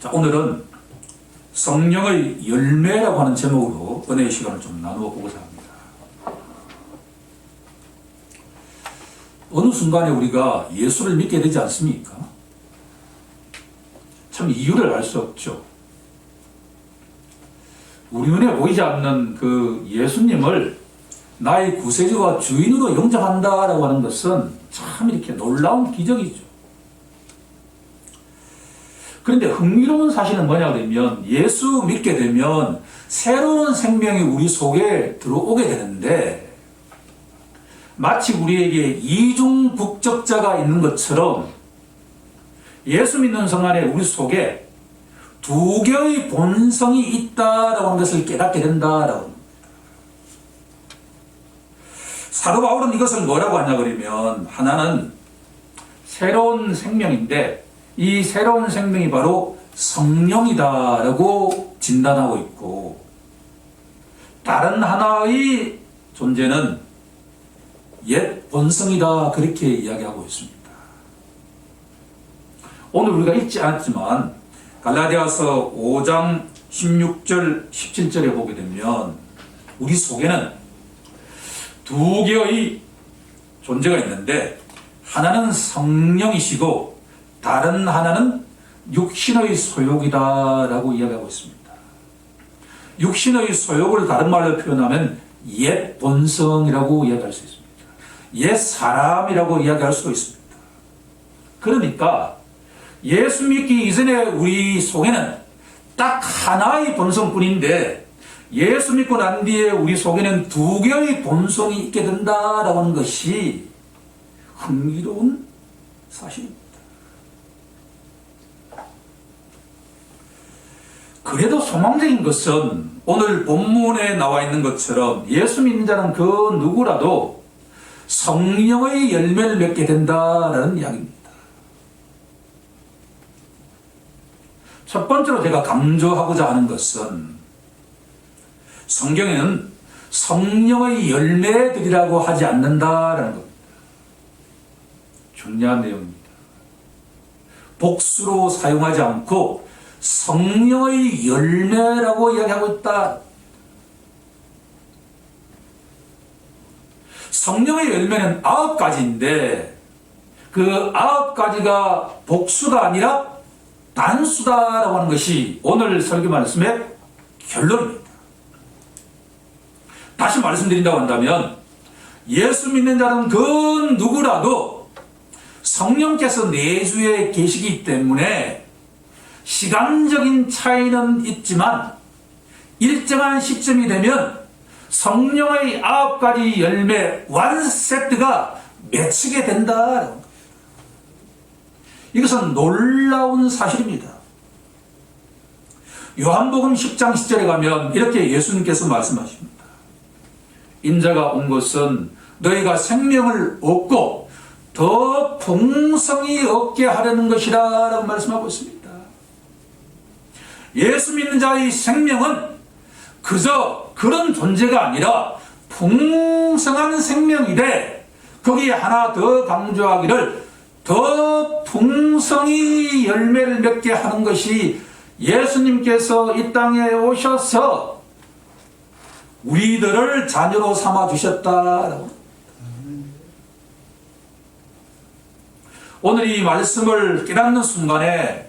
자, 오늘은 성령의 열매라고 하는 제목으로 은혜의 시간을 좀 나누어 보고자 합니다. 어느 순간에 우리가 예수를 믿게 되지 않습니까? 참 이유를 알 수 없죠. 우리 눈에 보이지 않는 그 예수님을 나의 구세주와 주인으로 영접한다라고 하는 것은 참 이렇게 놀라운 기적이죠. 그런데 흥미로운 사실은 뭐냐 그러면 예수 믿게 되면 새로운 생명이 우리 속에 들어오게 되는데 마치 우리에게 이중 국적자가 있는 것처럼 예수 믿는 순간에 우리 속에 두 개의 본성이 있다라고 하는 것을 깨닫게 된다라고. 사도 바울은 이것을 뭐라고 하냐 그러면 하나는 새로운 생명인데 이 새로운 생명이 바로 성령이다라고 진단하고 있고, 다른 하나의 존재는 옛 본성이다 그렇게 이야기하고 있습니다. 오늘 우리가 읽지 않았지만 갈라디아서 5장 16절 17절에 보게 되면 우리 속에는 두 개의 존재가 있는데 하나는 성령이시고 다른 하나는 육신의 소욕이다라고 이야기하고 있습니다. 육신의 소욕을 다른 말로 표현하면 옛 본성이라고 이야기할 수 있습니다. 옛 사람이라고 이야기할 수도 있습니다. 그러니까 예수 믿기 이전에 우리 속에는 딱 하나의 본성뿐인데 예수 믿고 난 뒤에 우리 속에는 두 개의 본성이 있게 된다라고 하는 것이 흥미로운 사실입니다. 그래도 소망적인 것은 오늘 본문에 나와 있는 것처럼 예수 믿는 자는 그 누구라도 성령의 열매를 맺게 된다라는 이야기입니다. 첫 번째로 제가 강조하고자 하는 것은 성경에는 성령의 열매들이라고 하지 않는다라는 겁니다. 중요한 내용입니다. 복수로 사용하지 않고 성령의 열매라고 이야기하고 있다. 성령의 열매는 9가지인데 그 9가지가 복수가 아니라 단수다라고 하는 것이 오늘 설교 말씀의 결론입니다. 다시 말씀드린다고 한다면 예수 믿는 자는 그 누구라도 성령께서 내주에 계시기 때문에 시간적인 차이는 있지만 일정한 시점이 되면 성령의 9가지 열매 완세트가 맺히게 된다. 이것은 놀라운 사실입니다. 요한복음 10장 10절에 가면 이렇게 예수님께서 말씀하십니다. 인자가 온 것은 너희가 생명을 얻고 더 풍성히 얻게 하려는 것이라 라고 말씀하고 있습니다. 예수 믿는 자의 생명은 그저 그런 존재가 아니라 풍성한 생명이래. 거기에 하나 더 강조하기를 더 풍성히 열매를 맺게 하는 것이 예수님께서 이 땅에 오셔서 우리들을 자녀로 삼아 주셨다라고. 오늘 이 말씀을 깨닫는 순간에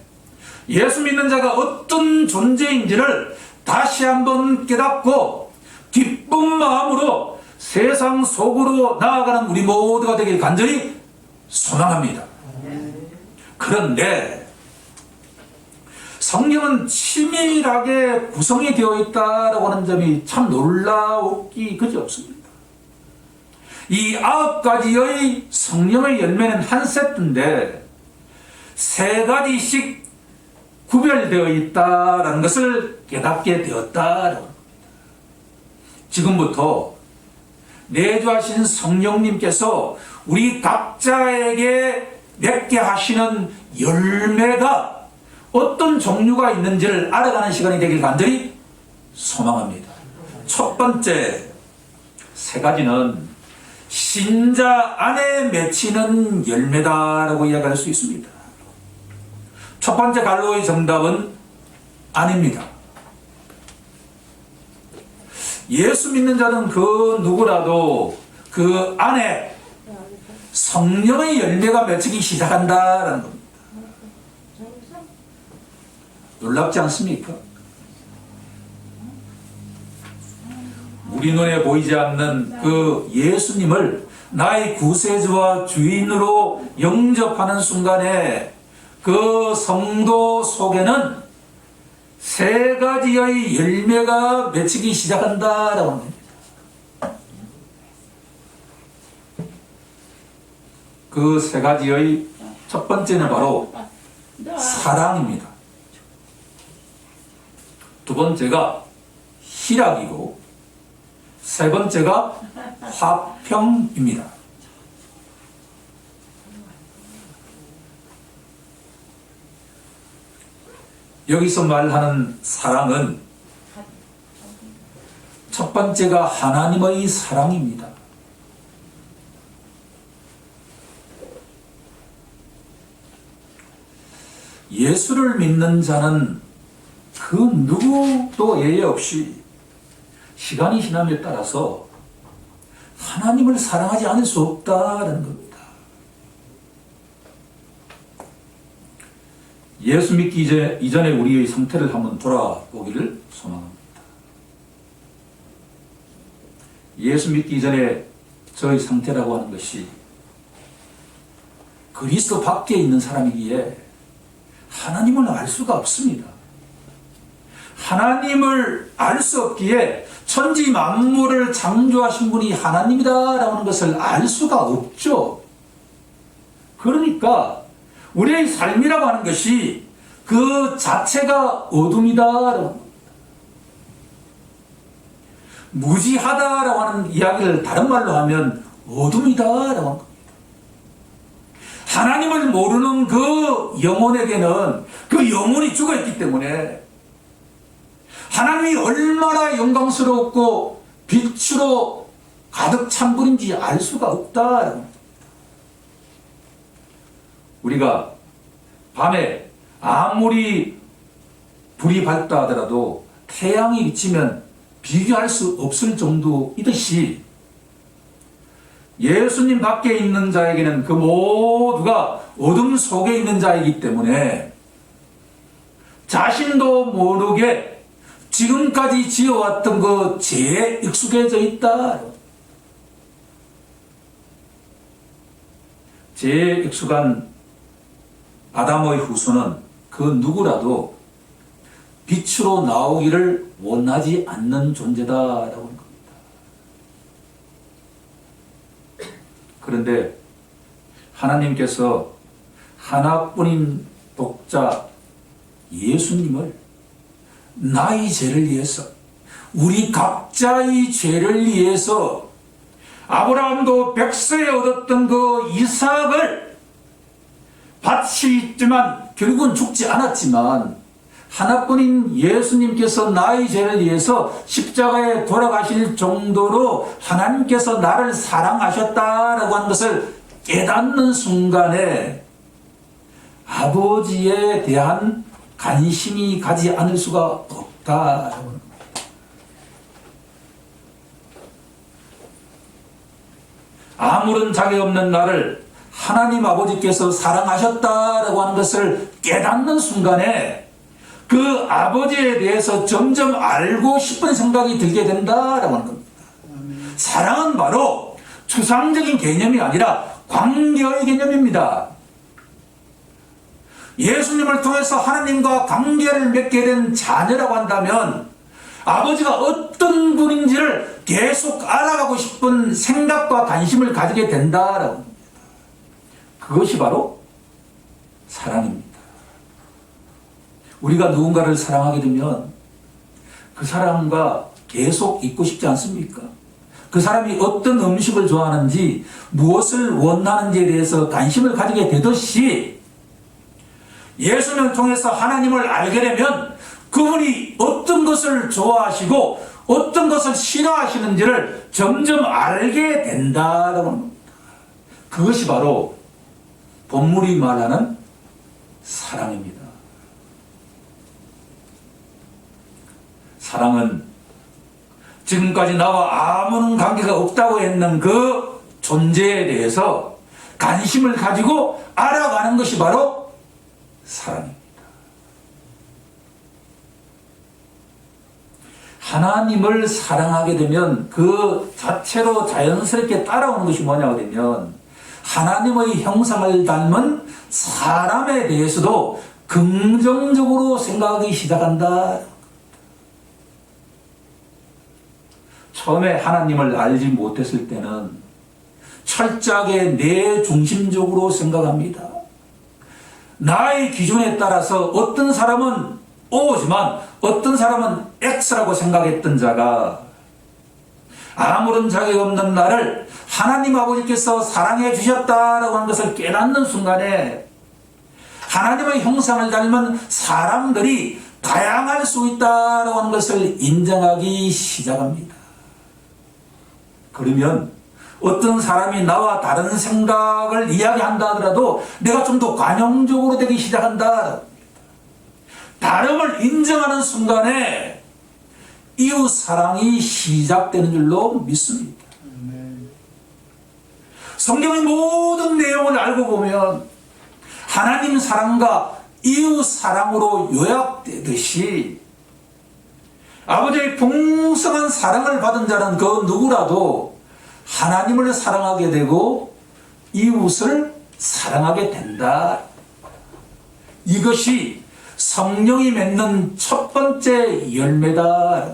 예수 믿는 자가 어떤 존재인지를 다시 한번 깨닫고 기쁜 마음으로 세상 속으로 나아가는 우리 모두가 되길 간절히 소망합니다. 그런데 성경은 치밀하게 구성이 되어 있다라고 하는 점이 참 놀라우기 그지없습니다. 이 9가지의 성령의 열매는 한 세트인데 3가지씩 구별되어 있다라는 것을 깨닫게 되었다라고 합니다. 지금부터 내주하신 성령님께서 우리 각자에게 맺게 하시는 열매가 어떤 종류가 있는지를 알아가는 시간이 되길 간절히 소망합니다. 첫 번째 3가지는 신자 안에 맺히는 열매다라고 이야기할 수 있습니다. 첫 번째 갈로의 정답은 아닙니다. 예수 믿는 자는 그 누구라도 그 안에 성령의 열매가 맺히기 시작한다라는 겁니다. 놀랍지 않습니까? 우리 눈에 보이지 않는 그 예수님을 나의 구세주와 주인으로 영접하는 순간에 그 성도 속에는 세 가지의 열매가 맺히기 시작한다라고 합니다. 그 세 가지의 첫 번째는 바로 사랑입니다. 두 번째가 희락이고 세 번째가 화평입니다. 여기서 말하는 사랑은 첫 번째가 하나님의 사랑입니다. 예수를 믿는 자는 그 누구도 예외 없이 시간이 지남에 따라서 하나님을 사랑하지 않을 수 없다는 겁니다. 예수 믿기 이전에 우리의 상태를 한번 돌아보기를 소망합니다. 예수 믿기 이전에 저의 상태라고 하는 것이 그리스도 밖에 있는 사람이기에 하나님을 알 수가 없습니다. 하나님을 알 수 없기에 천지 만물을 창조하신 분이 하나님이다라고 하는 것을 알 수가 없죠. 그러니까 우리의 삶이라고 하는 것이 그 자체가 어둠이다라고 합니다. 무지하다라고 하는 이야기를 다른 말로 하면 어둠이다라고 하는 겁니다. 하나님을 모르는 그 영혼에게는 그 영혼이 죽어있기 때문에 하나님이 얼마나 영광스럽고 빛으로 가득 찬 분인지 알 수가 없다. 우리가 밤에 아무리 불이 밝다 하더라도 태양이 비치면 비교할 수 없을 정도이듯이 예수님 밖에 있는 자에게는 그 모두가 어둠 속에 있는 자이기 때문에 자신도 모르게 지금까지 지어왔던 그 죄에 익숙해져 있다. 죄에 익숙한 아담의 후손은 그 누구라도 빛으로 나오기를 원하지 않는 존재다라고 하는 겁니다. 그런데 하나님께서 하나뿐인 독자 예수님을 나의 죄를 위해서 우리 각자의 죄를 위해서 아브라함도 100세에 얻었던 그 이삭을 바치지만 결국은 죽지 않았지만 하나뿐인 예수님께서 나의 죄를 위해서 십자가에 돌아가실 정도로 하나님께서 나를 사랑하셨다라고 하는 것을 깨닫는 순간에 아버지에 대한 관심이 가지 않을 수가 없다라고 합니다. 아무런 자격 없는 나를 하나님 아버지께서 사랑하셨다라고 하는 것을 깨닫는 순간에 그 아버지에 대해서 점점 알고 싶은 생각이 들게 된다라고 하는 겁니다. 사랑은 바로 추상적인 개념이 아니라 관계의 개념입니다. 예수님을 통해서 하나님과 관계를 맺게 된 자녀라고 한다면 아버지가 어떤 분인지를 계속 알아가고 싶은 생각과 관심을 가지게 된다라고 합니다. 그것이 바로 사랑입니다. 우리가 누군가를 사랑하게 되면 그 사람과 계속 있고 싶지 않습니까? 그 사람이 어떤 음식을 좋아하는지 무엇을 원하는지에 대해서 관심을 가지게 되듯이 예수님을 통해서 하나님을 알게 되면 그분이 어떤 것을 좋아하시고 어떤 것을 싫어하시는지를 점점 알게 된다라고 합니다. 그것이 바로 본문이 말하는 사랑입니다. 사랑은 지금까지 나와 아무런 관계가 없다고 했는 그 존재에 대해서 관심을 가지고 알아가는 것이 바로 사랑입니다. 하나님을 사랑하게 되면 그 자체로 자연스럽게 따라오는 것이 뭐냐고 되면 하나님의 형상을 닮은 사람에 대해서도 긍정적으로 생각하기 시작한다. 처음에 하나님을 알지 못했을 때는 철저하게 내 중심적으로 생각합니다. 나의 기준에 따라서 어떤 사람은 O지만 어떤 사람은 X라고 생각했던 자가 아무런 자격 없는 나를 하나님 아버지께서 사랑해 주셨다라고 하는 것을 깨닫는 순간에 하나님의 형상을 닮은 사람들이 다양할 수 있다라고 하는 것을 인정하기 시작합니다. 그러면 어떤 사람이 나와 다른 생각을 이야기한다 하더라도 내가 좀 더 관용적으로 되기 시작한다. 다름을 인정하는 순간에 이웃 사랑이 시작되는 줄로 믿습니다. 성경의 모든 내용을 알고 보면 하나님 사랑과 이웃 사랑으로 요약되듯이 아버지의 풍성한 사랑을 받은 자는 그 누구라도 하나님을 사랑하게 되고 이웃을 사랑하게 된다. 이것이 성령이 맺는 첫 번째 열매다.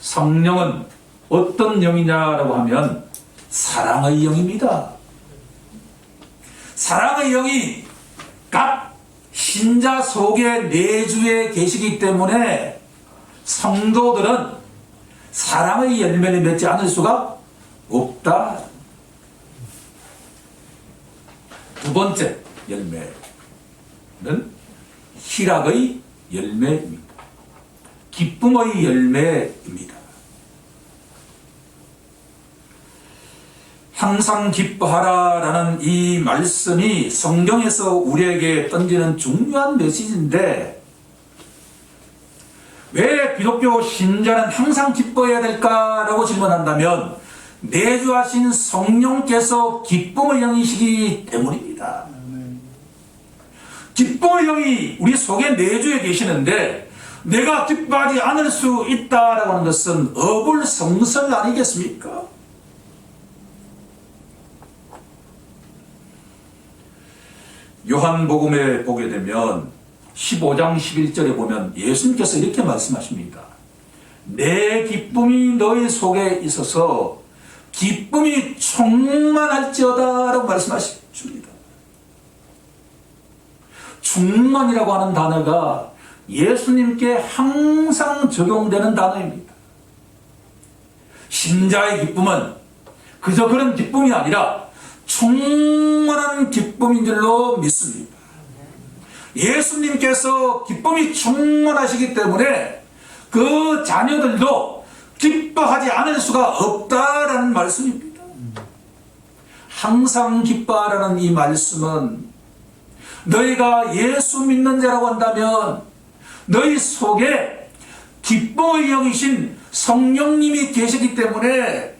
성령은 어떤 영이냐라고 하면 사랑의 영입니다. 사랑의 영이 각 신자 속에 내주에 계시기 때문에 성도들은 사랑의 열매를 맺지 않을 수가 없다. 두 번째 열매는 희락의 열매입니다. 기쁨의 열매입니다. 항상 기뻐하라라는 이 말씀이 성경에서 우리에게 던지는 중요한 메시지인데 왜 기독교 신자는 항상 기뻐해야 될까라고 질문한다면 내주하신 성령께서 기쁨의 영이시기 때문입니다. 기쁨의 영이 우리 속에 내주에 계시는데 내가 기뻐하지 않을 수 있다라고 하는 것은 어불성설 아니겠습니까? 요한복음에 보게 되면 15장 11절에 보면 예수님께서 이렇게 말씀하십니다. 내 기쁨이 너희 속에 있어서 기쁨이 충만할지어다 라고 말씀하십니다. 충만이라고 하는 단어가 예수님께 항상 적용되는 단어입니다. 신자의 기쁨은 그저 그런 기쁨이 아니라 충만한 기쁨인 줄로 믿습니다. 예수님께서 기쁨이 충만하시기 때문에 그 자녀들도 기뻐하지 않을 수가 없다라는 말씀입니다. 항상 기뻐하라는 이 말씀은 너희가 예수 믿는 자라고 한다면 너희 속에 기쁨의 영이신 성령님이 계시기 때문에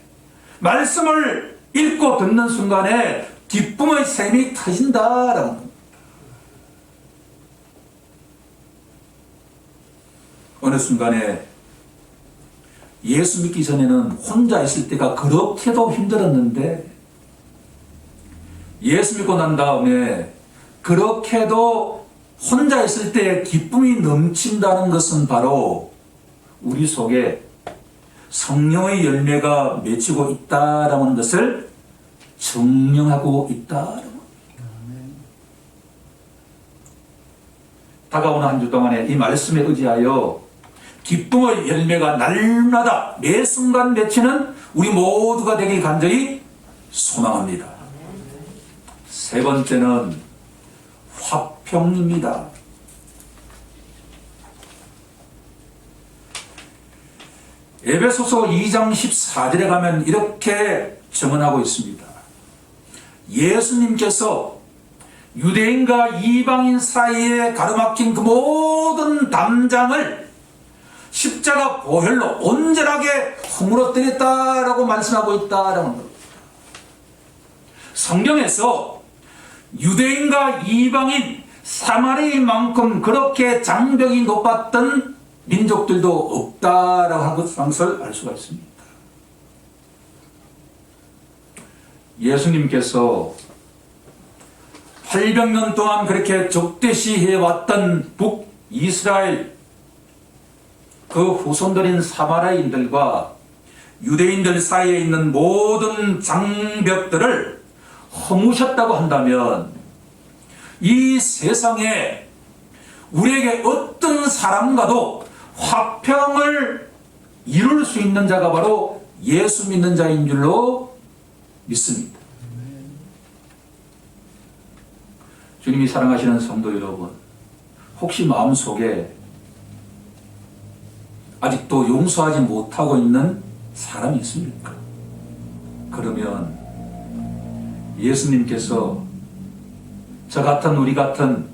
말씀을 읽고 듣는 순간에 기쁨의 샘이 터진다라는 겁니다. 어느 순간에 예수 믿기 전에는 혼자 있을 때가 그렇게도 힘들었는데 예수 믿고 난 다음에 그렇게도 혼자 있을 때 기쁨이 넘친다는 것은 바로 우리 속에 성령의 열매가 맺히고 있다라는 것을 증명하고 있다. 다가오는 한 주 동안에 이 말씀에 의지하여 기쁨의 열매가 날마다 매 순간 맺히는 우리 모두가 되길 간절히 소망합니다. 세 번째는 화평입니다. 에베소서 2장 14절에 가면 이렇게 증언하고 있습니다. 예수님께서 유대인과 이방인 사이에 가로막힌 그 모든 담장을 십자가 보혈로 온전하게 허물어뜨렸다라고 말씀하고 있다라는 겁니다. 성경에서 유대인과 이방인 사마리만큼 그렇게 장벽이 높았던 민족들도 없다라고 하는 것을 알 수가 있습니다. 예수님께서 800년 동안 그렇게 적대시해왔던 북이스라엘 그 후손들인 사마리아인들과 유대인들 사이에 있는 모든 장벽들을 허무셨다고 한다면 이 세상에 우리에게 어떤 사람과도 화평을 이룰 수 있는 자가 바로 예수 믿는 자인 줄로 믿습니다. 주님이 사랑하시는 성도 여러분, 혹시 마음속에 아직도 용서하지 못하고 있는 사람이 있습니까? 그러면 예수님께서 저 같은 우리 같은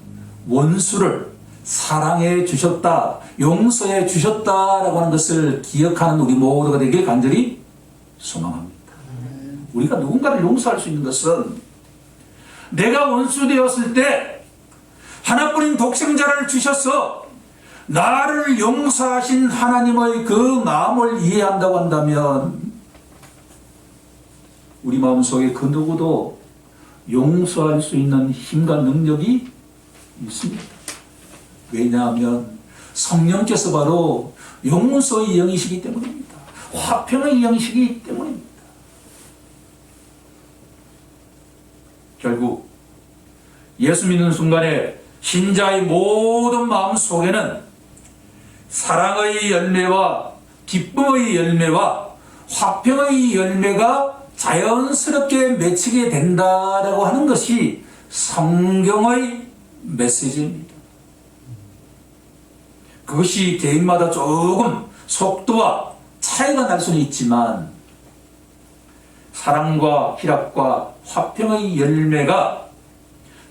원수를 사랑해 주셨다, 용서해 주셨다라고 하는 것을 기억하는 우리 모두가 되길 간절히 소망합니다. 우리가 누군가를 용서할 수 있는 것은 내가 원수 되었을 때 하나뿐인 독생자를 주셔서 나를 용서하신 하나님의 그 마음을 이해한다고 한다면 우리 마음속에 그 누구도 용서할 수 있는 힘과 능력이 있습니다. 왜냐하면 성령께서 바로 용서의 영이시기 때문입니다. 화평의 영이시기 때문입니다. 결국 예수 믿는 순간에 신자의 모든 마음 속에는 사랑의 열매와 기쁨의 열매와 화평의 열매가 자연스럽게 맺히게 된다라고 하는 것이 성경의 메시지입니다. 그것이 개인마다 조금 속도와 차이가 날 수는 있지만 사랑과 희락과 화평의 열매가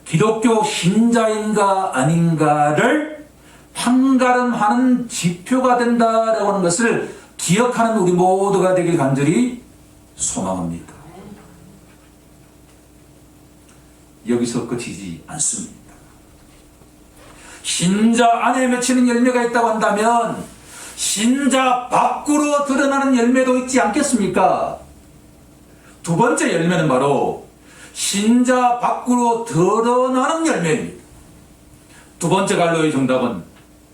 기독교 신자인가 아닌가를 판가름하는 지표가 된다라고 하는 것을 기억하는 우리 모두가 되길 간절히 소망합니다. 여기서 끝이지 않습니다. 신자 안에 맺히는 열매가 있다고 한다면 신자 밖으로 드러나는 열매도 있지 않겠습니까? 두 번째 열매는 바로 신자 밖으로 드러나는 열매입니다. 두 번째 갈로의 정답은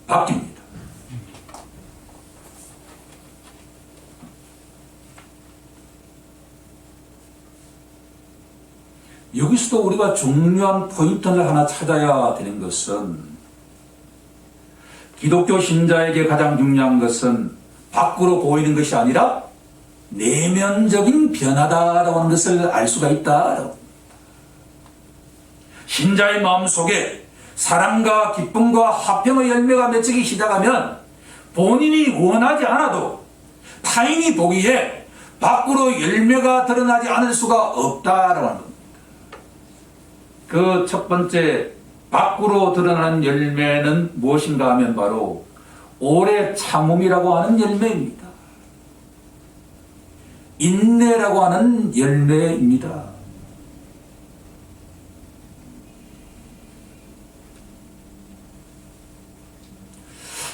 바뀝니다. 여기서도 우리가 중요한 포인트를 하나 찾아야 되는 것은 기독교 신자에게 가장 중요한 것은 밖으로 보이는 것이 아니라 내면적인 변화다라고 하는 것을 알 수가 있다. 신자의 마음속에 사랑과 기쁨과 화평의 열매가 맺히기 시작하면 본인이 원하지 않아도 타인이 보기에 밖으로 열매가 드러나지 않을 수가 없다라고 하는 겁니다. 그 첫 번째 밖으로 드러나는 열매는 무엇인가 하면 바로 오래 참음이라고 하는 열매입니다. 인내라고 하는 열매입니다.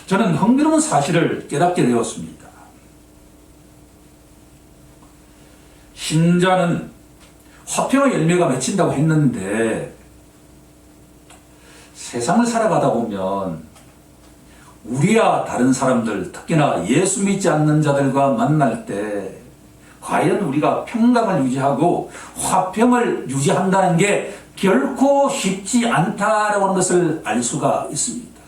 저는 흥미로운 사실을 깨닫게 되었습니다. 신자는 화평의 열매가 맺힌다고 했는데 세상을 살아가다 보면 우리와 다른 사람들, 특히나 예수 믿지 않는 자들과 만날 때 과연 우리가 평강을 유지하고 화평을 유지한다는 게 결코 쉽지 않다라고 하는 것을 알 수가 있습니다.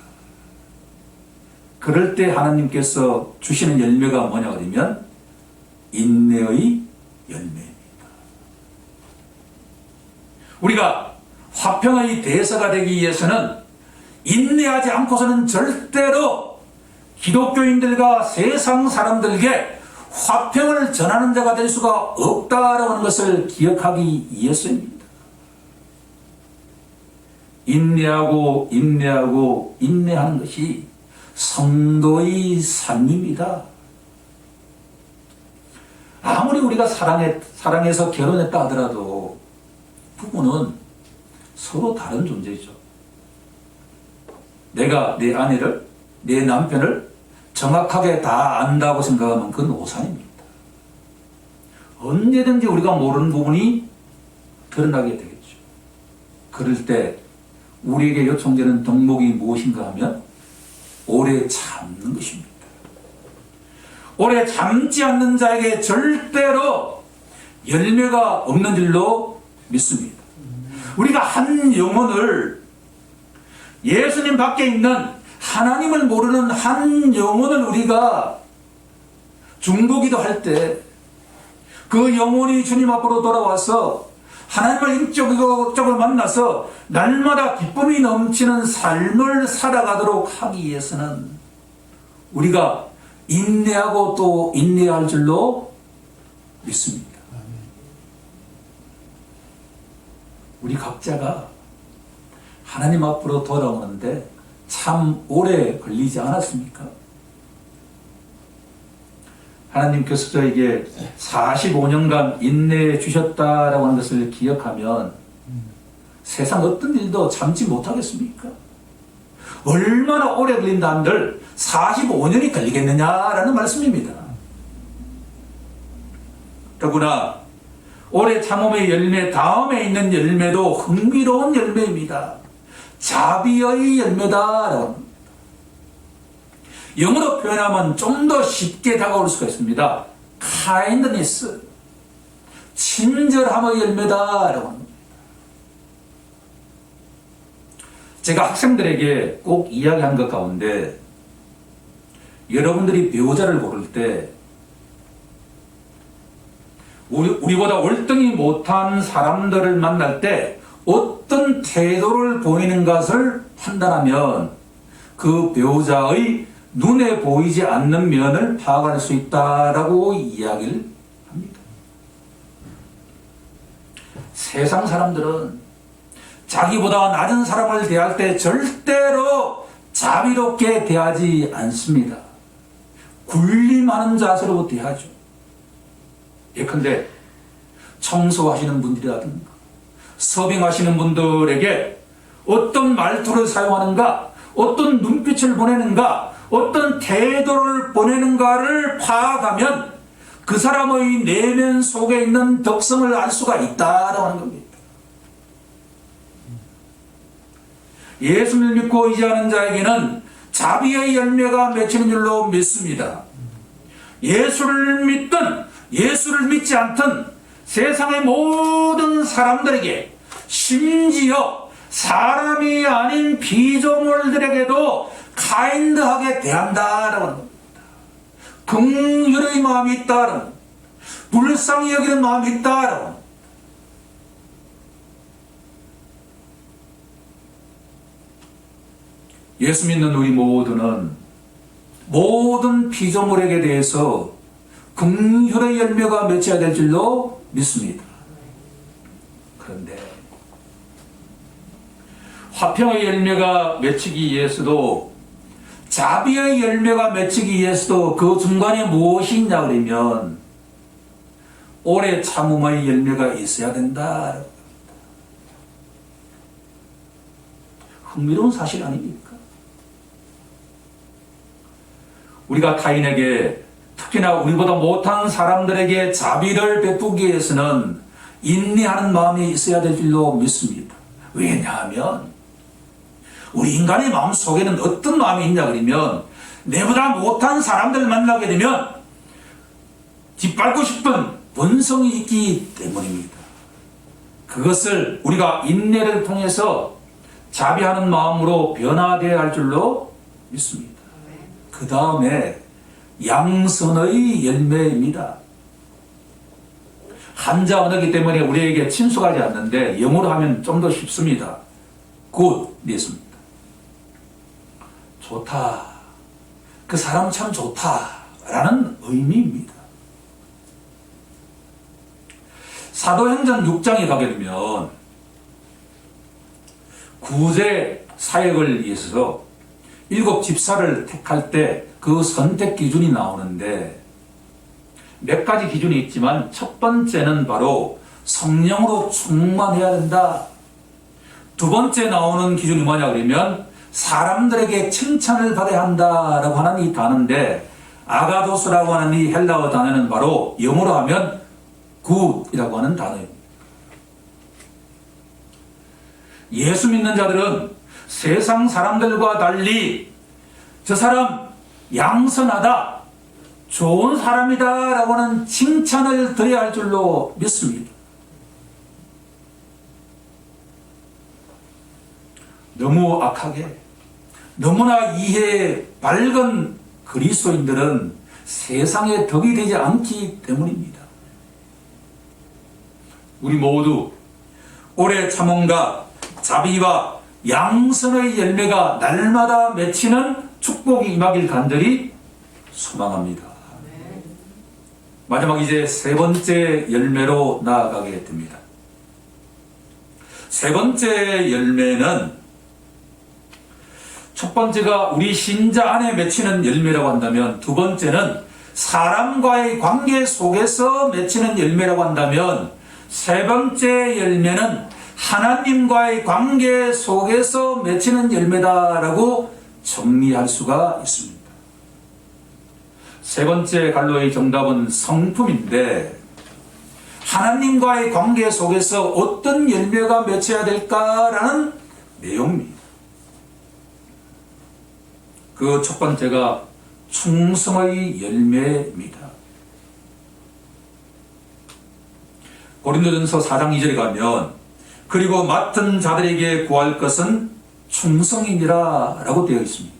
그럴 때 하나님께서 주시는 열매가 뭐냐고 하면 인내의 열매입니다. 우리가 화평의 대사가 되기 위해서는 인내하지 않고서는 절대로 기독교인들과 세상 사람들에게 화평을 전하는 자가 될 수가 없다라고 하는 것을 기억하기 위해서입니다. 인내하고 인내하는 것이 성도의 삶입니다. 아무리 우리가 사랑해서 결혼했다 하더라도 부부는 서로 다른 존재죠. 내가 내 아내를, 내 남편을 정확하게 다 안다고 생각하면 그건 오산입니다. 언제든지 우리가 모르는 부분이 드러나게 되겠죠. 그럴 때 우리에게 요청되는 덕목이 무엇인가 하면 오래 참는 것입니다. 오래 참지 않는 자에게 절대로 열매가 없는 줄로 믿습니다. 우리가 한 영혼을, 예수님 밖에 있는 하나님을 모르는 한 영혼을 우리가 중보기도 할 때 그 영혼이 주님 앞으로 돌아와서 하나님을 인격적으로 만나서 날마다 기쁨이 넘치는 삶을 살아가도록 하기 위해서는 우리가 인내하고 또 인내해야 할 줄로 믿습니다. 우리 각자가 하나님 앞으로 돌아오는데 참 오래 걸리지 않았습니까? 하나님께서 저에게 45년간 인내해 주셨다라고 하는 것을 기억하면 세상 어떤 일도 참지 못하겠습니까? 얼마나 오래 걸린다 한들 45년이 걸리겠느냐라는 말씀입니다. 더구나 오래 참음의 열매 다음에 있는 열매도 흥미로운 열매입니다. 자비의 열매다라고 합니다. 영어로 표현하면 좀 더 쉽게 다가올 수가 있습니다. kindness, 친절함의 열매다라고 합니다. 제가 학생들에게 꼭 이야기한 것 가운데 여러분들이 배우자를 고를 때 우리보다 월등히 못한 사람들을 만날 때 어떤 태도를 보이는 것을 판단하면 그 배우자의 눈에 보이지 않는 면을 파악할 수 있다라고 이야기를 합니다. 세상 사람들은 자기보다 낮은 사람을 대할 때 절대로 자비롭게 대하지 않습니다. 굴림하는 자세로 대하죠. 예컨대 청소하시는 분들이라든가 서빙하시는 분들에게 어떤 말투를 사용하는가, 어떤 눈빛을 보내는가, 어떤 태도를 보내는가를 파악하면 그 사람의 내면 속에 있는 덕성을 알 수가 있다라고 하는 겁니다. 예수를 믿고 의지하는 자에게는 자비의 열매가 맺히는 줄로 믿습니다. 예수를 믿든 예수를 믿지 않든 세상의 모든 사람들에게, 심지어 사람이 아닌 피조물들에게도 카인드하게 대한다라고 하는 겁니다. 긍휼의 마음이 있다라고, 불쌍히 여기는 마음이 있다라고. 예수 믿는 우리 모두는 모든 피조물에게 대해서 긍휼의 열매가 맺혀야 될 줄로 믿습니다. 그런데 화평의 열매가 맺히기 위해서도, 자비의 열매가 맺히기 위해서도 그 중간에 무엇이 있냐 그러면 오래 참음의 열매가 있어야 된다. 흥미로운 사실 아닙니까? 우리가 타인에게, 특히나 우리보다 못한 사람들에게 자비를 베푸기 위해서는 인내하는 마음이 있어야 될 줄로 믿습니다. 왜냐하면 우리 인간의 마음 속에는 어떤 마음이 있냐 그러면 내보다 못한 사람들을 만나게 되면 뒷밟고 싶은 본성이 있기 때문입니다. 그것을 우리가 인내를 통해서 자비하는 마음으로 변화되어야 할 줄로 믿습니다. 그 다음에 양선의 열매입니다. 한자 언어이기 때문에 우리에게 친숙하지 않는데 영어로 하면 좀 더 쉽습니다. goodness입니다. 좋다, 그 사람 참 좋다라는 의미입니다. 사도행전 6장에 가게 되면 구제 사역을 위해서 7 집사를 택할 때 그 선택 기준이 나오는데 몇 가지 기준이 있지만 첫 번째는 바로 성령으로 충만해야 된다. 두 번째 나오는 기준이 뭐냐 그러면 사람들에게 칭찬을 받아야 한다라고 하는 이 단어인데, 아가도스라고 하는 이 헬라어 단어는 바로 영어로 하면 굿이라고 하는 단어입니다. 예수 믿는 자들은 세상 사람들과 달리 저 사람 양선하다, 좋은 사람이다 라고 하는 칭찬을 드려야 할 줄로 믿습니다. 너무 악하게, 너무나 이해 밝은 그리스도인들은 세상에 덕이 되지 않기 때문입니다. 우리 모두 오래 참음과 자비와 양선의 열매가 날마다 맺히는 축복이 임하길 간절히 소망합니다. 마지막 이제 세 번째 열매로 나아가게 됩니다. 세 번째 열매는, 첫 번째가 우리 신자 안에 맺히는 열매라고 한다면, 두 번째는 사람과의 관계 속에서 맺히는 열매라고 한다면, 세 번째 열매는 하나님과의 관계 속에서 맺히는 열매다라고 정리할 수가 있습니다. 세 번째 갈로의 정답은 성품인데, 하나님과의 관계 속에서 어떤 열매가 맺혀야 될까라는 내용입니다. 그 첫 번째가 충성의 열매입니다. 고린도전서 4장 2절에 가면, 그리고 맡은 자들에게 구할 것은 충성이니라 라고 되어 있습니다.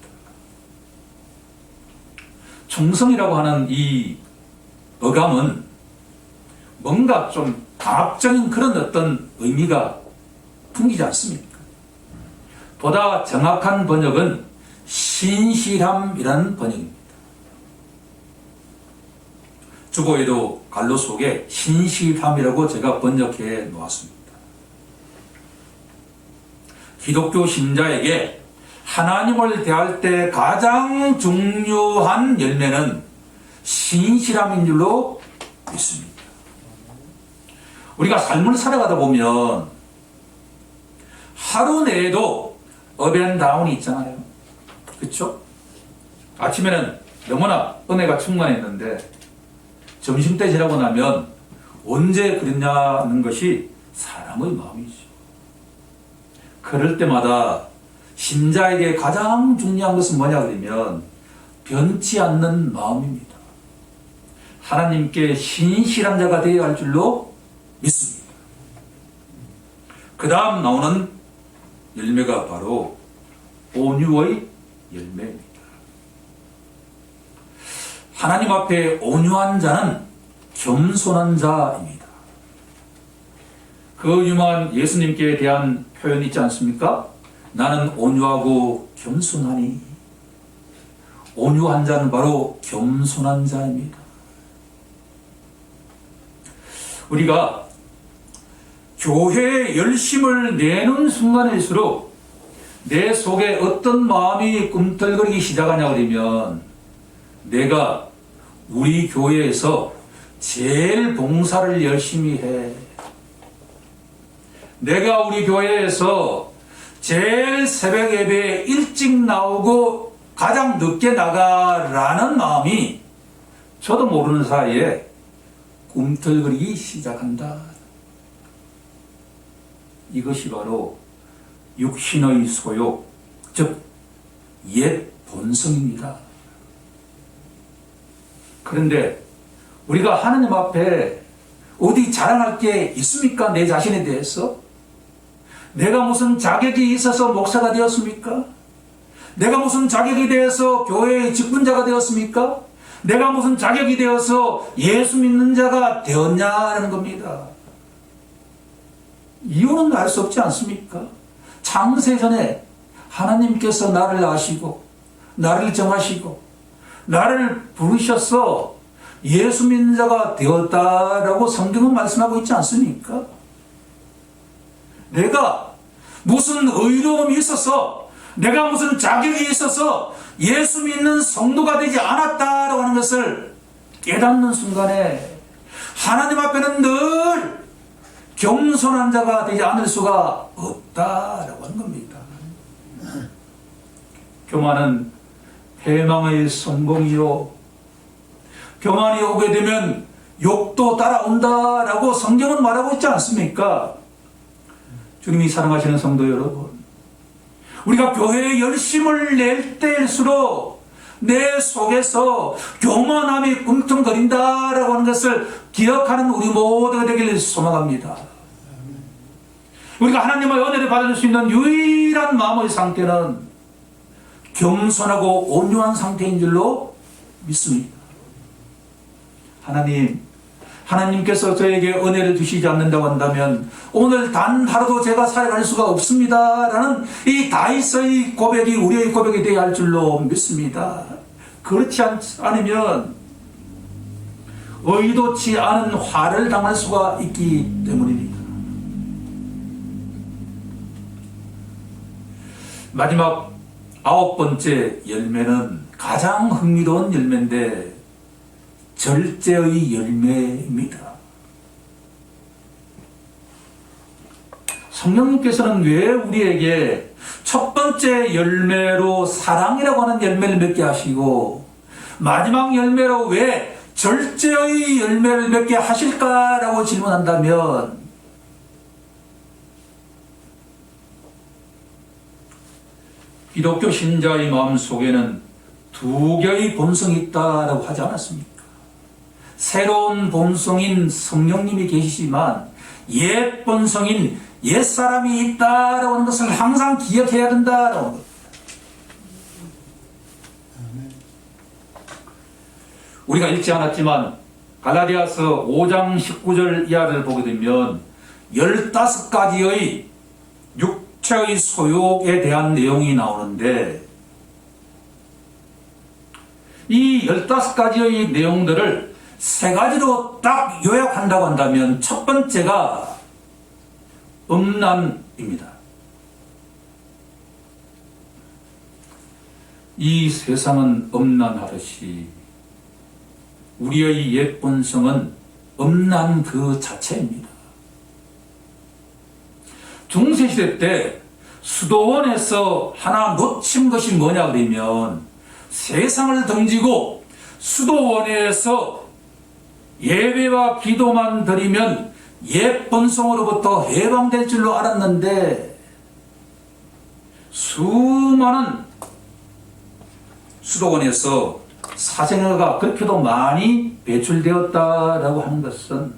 충성이라고 하는 이 어감은 뭔가 좀 강압적인 그런 어떤 의미가 풍기지 않습니까? 보다 정확한 번역은 신실함이라는 번역입니다. 주보에도 갈로 속에 신실함이라고 제가 번역해 놓았습니다. 기독교 신자에게 하나님을 대할 때 가장 중요한 열매는 신실함인 줄로 믿습니다. 우리가 삶을 살아가다 보면 하루 내에도 업앤다운이 있잖아요. 그렇죠? 아침에는 너무나 은혜가 충만했는데 점심때 지나고 나면 언제 그랬냐는 것이 사람의 마음이죠. 그럴 때마다 신자에게 가장 중요한 것은 뭐냐 그러면 변치 않는 마음입니다. 하나님께 신실한 자가 되어야 할 줄로 믿습니다. 그 다음 나오는 열매가 바로 온유의 열매입니다. 하나님 앞에 온유한 자는 겸손한 자입니다. 그 유명한 예수님께 대한 표현이 있지 않습니까? 나는 온유하고 겸손하니. 온유한 자는 바로 겸손한 자입니다. 우리가 교회에 열심을 내는 순간일수록 내 속에 어떤 마음이 꿈틀거리기 시작하냐 그러면, 내가 우리 교회에서 제일 봉사를 열심히 해, 내가 우리 교회에서 제일 새벽 예배에 일찍 나오고 가장 늦게 나가라는 마음이 저도 모르는 사이에 꿈틀거리기 시작한다. 이것이 바로 육신의 소욕, 즉 옛 본성입니다. 그런데 우리가 하나님 앞에 어디 자랑할 게 있습니까? 내 자신에 대해서? 내가 무슨 자격이 있어서 목사가 되었습니까? 내가 무슨 자격이 되어서 교회의 직분자가 되었습니까? 내가 무슨 자격이 되어서 예수 믿는 자가 되었냐는 겁니다. 이유는 알 수 없지 않습니까? 창세전에 하나님께서 나를 아시고 나를 정하시고 나를 부르셔서 예수 믿는 자가 되었다라고 성경은 말씀하고 있지 않습니까? 내가 무슨 의로움이 있어서, 내가 무슨 자격이 있어서 예수 믿는 성도가 되지 않았다라고 하는 것을 깨닫는 순간에 하나님 앞에는 늘 겸손한 자가 되지 않을 수가 없다라고 하는 겁니다. 교만은 패망의 성공이요, 교만이 오게 되면 욕도 따라온다라고 성경은 말하고 있지 않습니까? 주님이 사랑하시는 성도 여러분, 우리가 교회에 열심을 낼 때일수록 내 속에서 교만함이 꿈틀거린다라고 하는 것을 기억하는 우리 모두가 되기를 소망합니다. 우리가 하나님의 은혜를 받을 수 있는 유일한 마음의 상태는 겸손하고 온유한 상태인 줄로 믿습니다. 하나님께서 저에게 은혜를 주시지 않는다고 한다면 오늘 단 하루도 제가 살아갈 수가 없습니다 라는 이 다윗의 고백이 우리의 고백이 되어야 할 줄로 믿습니다. 그렇지 않으면 의도치 않은 화를 당할 수가 있기 때문입니다. 마지막 9번째 열매는 가장 흥미로운 열매인데 절제의 열매입니다. 성령님께서는 왜 우리에게 첫 번째 열매로 사랑이라고 하는 열매를 맺게 하시고 마지막 열매로 왜 절제의 열매를 맺게 하실까라고 질문한다면, 기독교 신자의 마음속에는 두 개의 본성이 있다라고 하지 않았습니까? 새로운 본성인 성령님이 계시지만 옛 본성인 옛사람이 있다라고 하는 것을 항상 기억해야 된다라고 합니다. 우리가 읽지 않았지만 갈라디아서 5장 19절 이하를 보게 되면 15가지의 육체의 소욕에 대한 내용이 나오는데, 이 15가지의 내용들을 세 가지로 딱 요약한다고 한다면 첫 번째가 음란입니다. 이 세상은 음란하듯이 우리의 옛 본성은 음란 그 자체입니다. 중세시대 때 수도원에서 하나 놓친 것이 뭐냐 그러면 세상을 던지고 수도원에서 예배와 기도만 드리면 옛 본성으로부터 해방될 줄로 알았는데, 수많은 수도원에서 사생아가 그렇게도 많이 배출되었다라고 하는 것은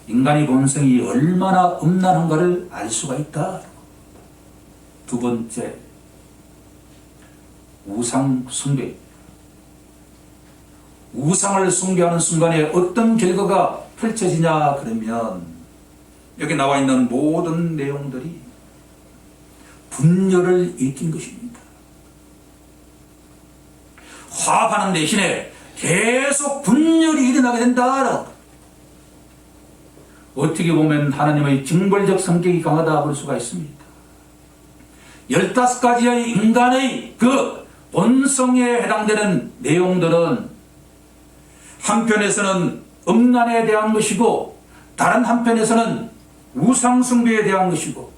인간의 본성이 얼마나 음란한가를 알 수가 있다. 두 번째, 우상 숭배. 우상을 숭배하는 순간에 어떤 결과가 펼쳐지냐 그러면 여기 나와 있는 모든 내용들이 분열을 일으킨 것입니다. 화합하는 대신에 계속 분열이 일어나게 된다. 어떻게 보면 하나님의 징벌적 성격이 강하다 볼 수가 있습니다. 15가지의 인간의 그 본성에 해당되는 내용들은 한편에서는 음란에 대한 것이고 다른 한편에서는 우상숭배에 대한 것이고,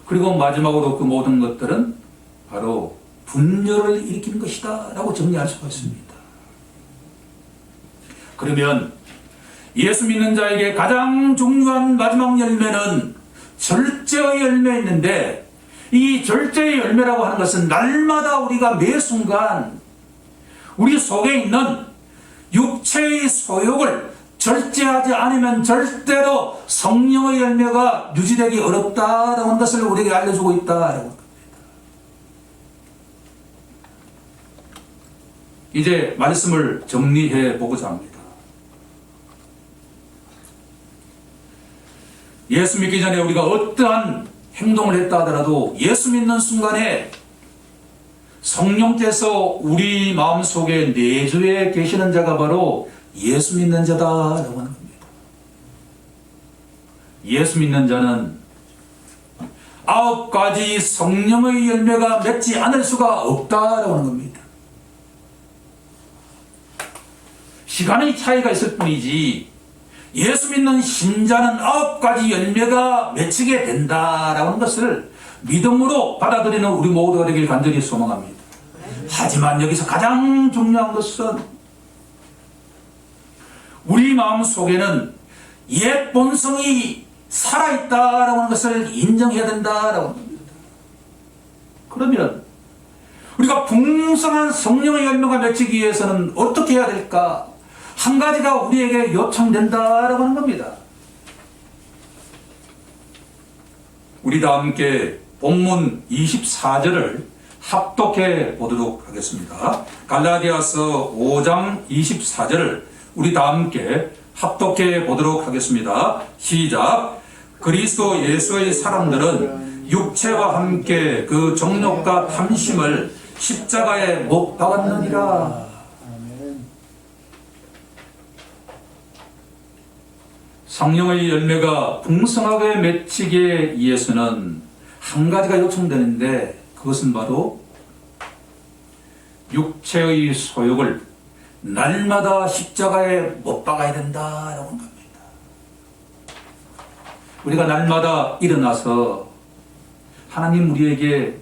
그리고 마지막으로 그 모든 것들은 바로 분열을 일으키는 것이다 라고 정리할 수가 있습니다. 그러면 예수 믿는 자에게 가장 중요한 마지막 열매는 절제의 열매였는데, 이 절제의 열매라고 하는 것은 날마다 우리가 매 순간 우리 속에 있는 육체의 소욕을 절제하지 않으면 절대로 성령의 열매가 유지되기 어렵다라는 것을 우리에게 알려주고 있다라고 합니다. 이제 말씀을 정리해 보고자 합니다. 예수 믿기 전에 우리가 어떠한 행동을 했다 하더라도 예수 믿는 순간에 성령께서 우리 마음속에 내주에 계시는 자가 바로 예수 믿는 자다라고 하는 겁니다. 예수 믿는 자는 9가지 성령의 열매가 맺지 않을 수가 없다라고 하는 겁니다. 시간의 차이가 있을 뿐이지 예수 믿는 신자는 9가지 열매가 맺히게 된다라고 하는 것을 믿음으로 받아들이는 우리 모두가 되길 간절히 소망합니다. 하지만 여기서 가장 중요한 것은 우리 마음 속에는 옛 본성이 살아있다라고 하는 것을 인정해야 된다라고 합니다. 그러면 우리가 풍성한 성령의 열매가 맺히기 위해서는 어떻게 해야 될까? 한 가지가 우리에게 요청된다라고 하는 겁니다. 우리 다 함께 본문 24절을 합독해 보도록 하겠습니다. 갈라디아서 5장 24절을 우리 다 함께 합독해 보도록 하겠습니다. 시작. 그리스도 예수의 사람들은 육체와 함께 그 정욕과 탐심을 십자가에 못 박았느니라. 성령의 열매가 풍성하게 맺히기 위해서는 한 가지가 요청되는데 그것은 바로 육체의 소욕을 날마다 십자가에 못 박아야 된다라고 하는 겁니다. 우리가 날마다 일어나서 하나님 우리에게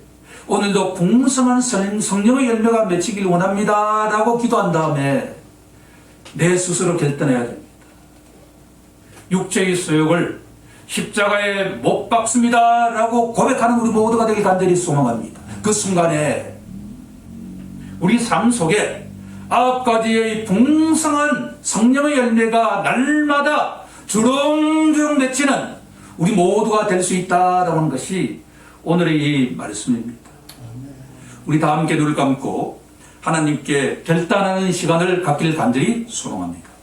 오늘도 풍성한 성령의 열매가 맺히길 원합니다 라고 기도한 다음에 내 스스로 결단해야 됩니다. 육체의 소욕을 십자가에 못 박습니다 라고 고백하는 우리 모두가 되길 간절히 소망합니다. 그 순간에 우리 삶 속에 9가지의 풍성한 성령의 열매가 날마다 주렁주렁 맺히는 우리 모두가 될 수 있다라고 하는 것이 오늘의 이 말씀입니다. 우리 다 함께 눈을 감고 하나님께 결단하는 시간을 갖기를 간절히 소망합니다.